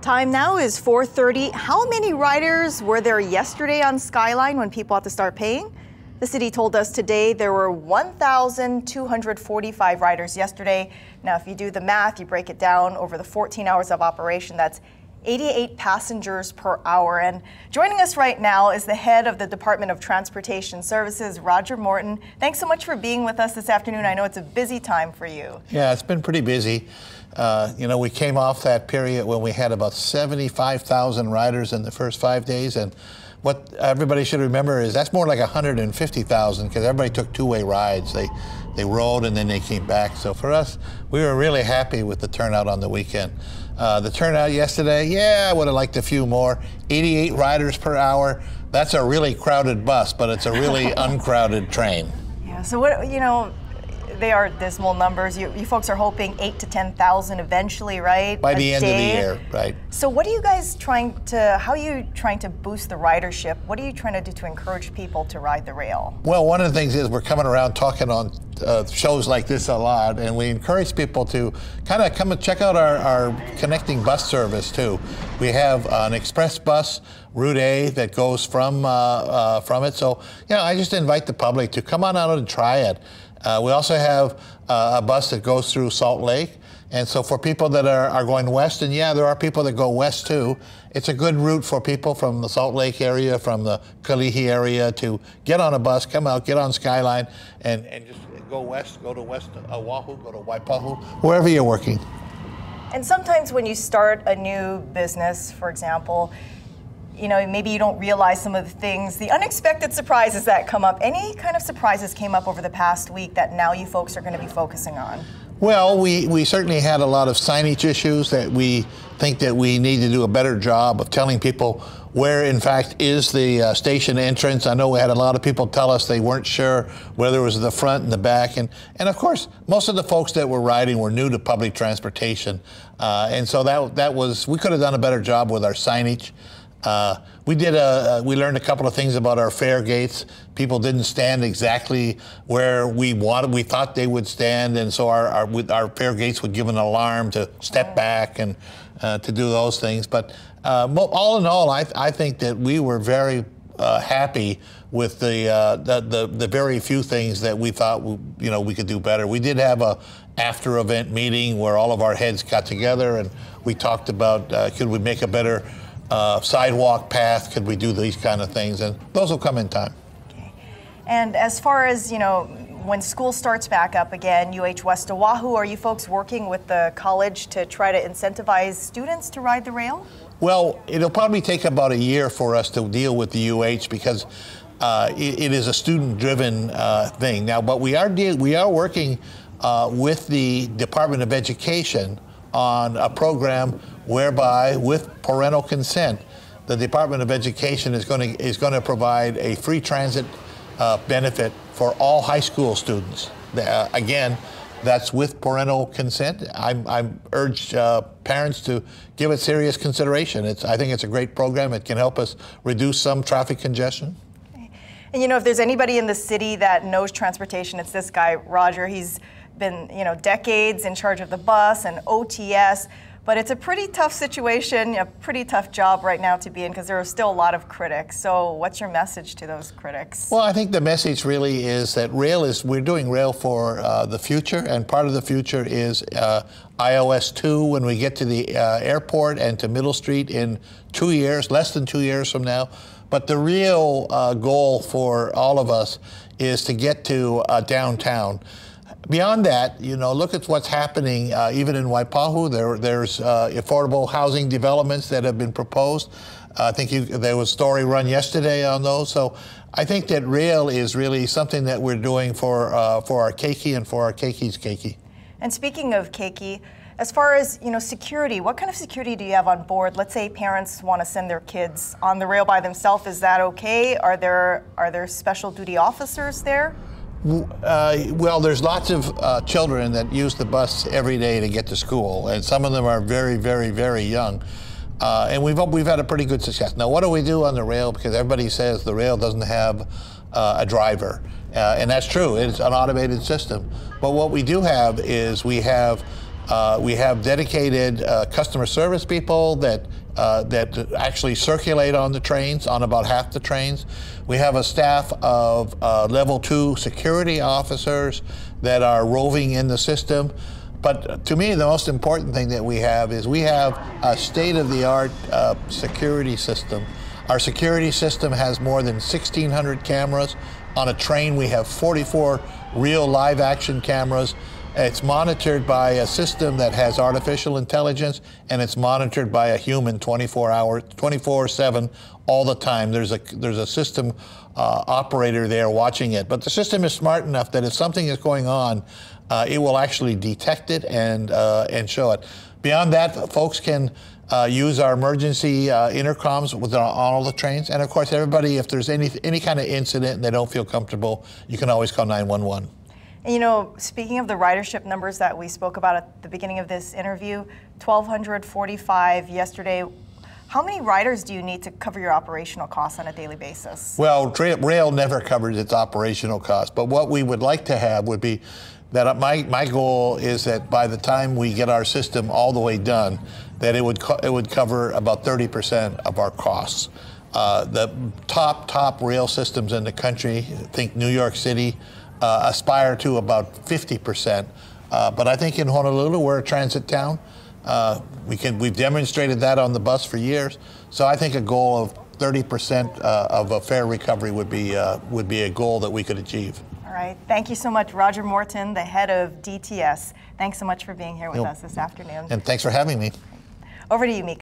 Time now is 4:30. How many riders were there yesterday on Skyline when people had to start paying? The city told us today there were 1,245 riders yesterday. Now, if you do the math, you break it down over the 14 hours of operation, that's 88 passengers per hour. And joining us right now is the head of the Department of Transportation Services, Roger Morton. Thanks so much for being with us this afternoon. I know it's a busy time for you. Yeah, it's been pretty busy. We came off that period when we had about 75,000 riders in the first 5 days. And what everybody should remember is that's more like 150,000 because everybody took two-way rides. They rode and then they came back. So for us, we were really happy with the turnout on the weekend. The turnout yesterday, yeah, I would have liked a few more. 88 riders per hour. That's a really crowded bus, but it's a really uncrowded train. Yeah, so what, they are dismal numbers. You folks are hoping 8,000 to 10,000 eventually, right? By the end of the year, right. So what are you guys how are you trying to boost the ridership? What are you trying to do to encourage people to ride the rail? Well, one of the things is we're coming around talking on shows like this a lot, and we encourage people to kind of come and check out our connecting bus service too. We have an express bus, Route A, that goes from it. So, I just invite the public to come on out and try it. We also have a bus that goes through Salt Lake. And so for people that are going west, and yeah, there are people that go west too, it's a good route for people from the Salt Lake area, from the Kalihi area to get on a bus, come out, get on Skyline, and just go west, go to West Oahu, go to Waipahu, wherever you're working. And sometimes when you start a new business, for example, maybe you don't realize some of the things, the unexpected surprises that come up. Any kind of surprises came up over the past week that now you folks are going to be focusing on? Well, we certainly had a lot of signage issues that we think that we need to do a better job of telling people where, in fact, is the station entrance. I know we had a lot of people tell us they weren't sure whether it was the front and the back. And of course, most of the folks that were riding were new to public transportation. And so we could have done a better job with our signage. We learned a couple of things about our fare gates. People didn't stand exactly where we thought they would stand, and so our fare gates would give an alarm to step back and to do those things. But all in all, I think that we were very happy with the very few things that we thought we could do better. We did have a after-event meeting where all of our heads got together and we talked about could we make a better sidewalk path, could we do these kind of things, and those will come in time. Okay. And as far as, when school starts back up again, UH West Oahu, are you folks working with the college to try to incentivize students to ride the rail? Well, it'll probably take about a year for us to deal with the UH because it is a student-driven thing. Now, but we are working with the Department of Education on a program whereby, with parental consent, the Department of Education is going to provide a free transit benefit for all high school students. Again, that's with parental consent. I urge parents to give it serious consideration. I think it's a great program. It can help us reduce some traffic congestion. And if there's anybody in the city that knows transportation, it's this guy, Roger. He's been, decades in charge of the bus and OTS, but it's a pretty tough situation, a pretty tough job right now to be in because there are still a lot of critics. So what's your message to those critics? Well, I think the message really is that we're doing rail for the future, and part of the future is iOS 2 when we get to the airport and to Middle Street in 2 years, less than 2 years from now. But the real goal for all of us is to get to downtown. Beyond that, look at what's happening even in Waipahu. There's affordable housing developments that have been proposed. I think there was a story run yesterday on those. So I think that rail is really something that we're doing for our keiki and for our keiki's keiki. And speaking of keiki, as far as security, what kind of security do you have on board? Let's say parents want to send their kids on the rail by themselves. Is that okay? Are there special duty officers there? Well, there's lots of children that use the bus every day to get to school, and some of them are very, very, very young. And we've had a pretty good success. Now, what do we do on the rail? Because everybody says the rail doesn't have a driver, and that's true. It's an automated system. But what we do have is we have We have dedicated customer service people that actually circulate on the trains, on about half the trains. We have a staff of level 2 security officers that are roving in the system. But to me, the most important thing that we have is we have a state-of-the-art security system. Our security system has more than 1,600 cameras. On a train, we have 44 real live action cameras. It's monitored by a system that has artificial intelligence, and it's monitored by a human 24/7 all the time. There's a system operator there watching it. But the system is smart enough that if something is going on, it will actually detect it and show it. Beyond that, folks can use our emergency intercoms on all the trains. And of course, everybody, if there's any kind of incident and they don't feel comfortable, you can always call 911. And you know, speaking of the ridership numbers that we spoke about at the beginning of this interview, 1,245 yesterday. How many riders do you need to cover your operational costs on a daily basis? Well, rail never covers its operational costs, but what we would like to have would be that my goal is that by the time we get our system all the way done, that it would cover about 30% of our costs. The top rail systems in the country, think New York City, aspire to about 50%. But I think in Honolulu, we're a transit town. We've demonstrated that on the bus for years. So I think a goal of 30% of a fare recovery would be a goal that we could achieve. All right. Thank you so much, Roger Morton, the head of DTS. Thanks so much for being here with us this afternoon. And thanks for having me. Over to you, Mika.